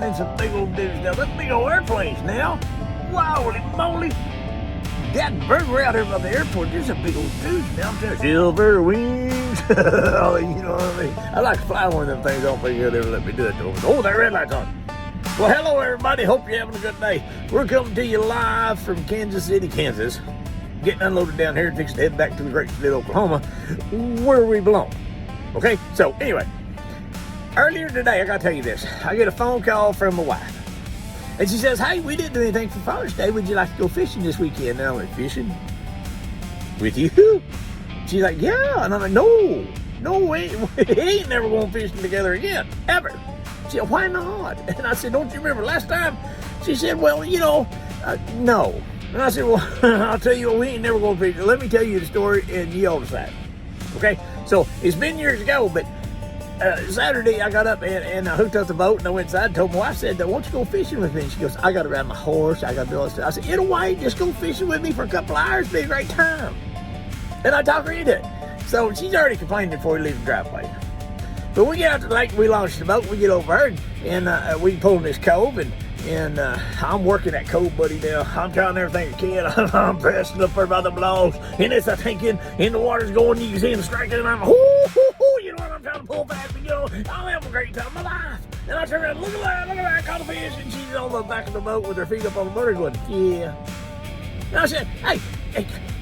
in some big old dudes now. Them big old airplanes now. Holy moly. That bird, we're out here by the airport. There's some big old dudes now. There's silver wings. You know what I mean? I like to fly one of them things. I don't think they'll ever let me do it though. Oh, that red light's on. Well, hello everybody. Hope you're having a good day. We're coming to you live from Kansas City, Kansas. Getting unloaded down here and fixing to head back to the great state of Oklahoma, where we belong. Okay, so anyway, earlier today, I gotta tell you this. I get a phone call from my wife. And she says, hey, we didn't do anything for Father's Day. Would you like to go fishing this weekend? And I went, fishing? With you? She's like, yeah. And I'm like, no, we ain't never going fishing together again, ever. She said, why not? And I said, don't you remember last time? She said, well, no. And I said, well, I'll tell you what, we ain't never going fishing. Let me tell you the story and you all decide. Okay? So it's been years ago, but Saturday I got up and I hooked up the boat and I went inside and told my wife, said, why don't you go fishing with me? And she goes, I got to ride my horse, I got to do all this stuff. I said, you know why? Just go fishing with me for a couple hours, be a great time. And I talked her into it. So she's already complaining before we leave the driveway. But we get out to the lake, we launch the boat, we get over her and we pull in this cove and I'm working that cove, buddy, now. I'm trying everything I can. I'm pressing up there by the blows and it's a thinking and the water's going, you can see them striking and I'm you know what, I'm trying to pull fast, but I'll have a great time of my life. And I turn around, look at that, I caught a fish, and she's on the back of the boat with her feet up on the motor going, yeah. And I said, hey,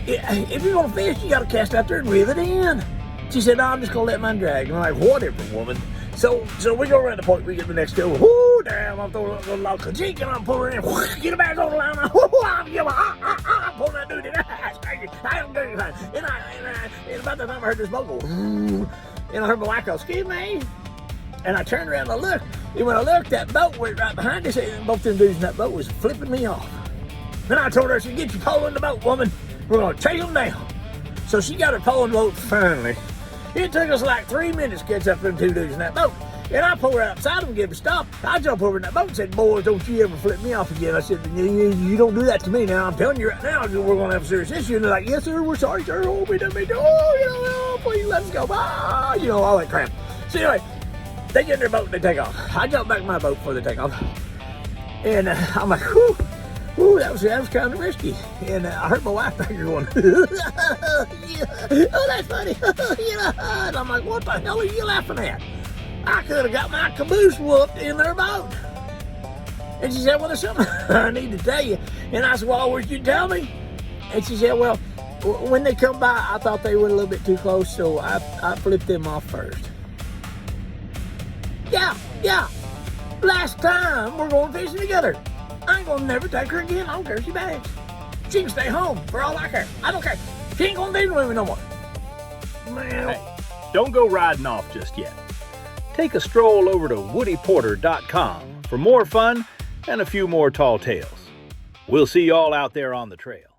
if you're gonna fish, you gotta cast out there and reel it in. She said, no, I'm just gonna let mine drag. And I'm like, whatever, woman. So we go around the point, we get the next go, whoo, damn, I'm throwing a log of cheek and I'm pulling it in, get it back on the line, I'm pulling that dude in, I don't do anything. And about the time I heard this boat go, and I heard my wife go, excuse me. And I turned around and I looked, and when I looked, that boat went right behind us, and both them dudes in that boat was flipping me off. Then I told her, I said, get your pole in the boat, woman. We're gonna chase them down. So she got her pole in the boat finally. It took us like 3 minutes to catch up to them two dudes in that boat. And I pulled her outside and give her a stop. I jumped over in that boat and said, boys, don't you ever flip me off again. I said, you don't do that to me now. I'm telling you right now, we're going to have a serious issue. And they're like, yes, sir, we're sorry, sir. Oh, we done made please let us go. All that crap. So anyway, they get in their boat and they take off. I jumped back in my boat before they take off. And I'm like, whew, that was kind of risky. And I heard my wife back here going, yeah. Oh, that's funny. And I'm like, what the hell are you laughing at? I could have got my caboose whooped in their boat. And she said, well, there's something I need to tell you. And I said, well, I wish you'd tell me. And she said, well, when they come by, I thought they were a little bit too close, so I flipped them off first. Yeah. Last time we're going fishing together. I ain't gonna never take her again. I don't care if she bags. She can stay home for all I care. I don't care. She ain't gonna be with me no more. Man. Hey, don't go riding off just yet. Take a stroll over to woodyporter.com for more fun and a few more tall tales. We'll see you all out there on the trail.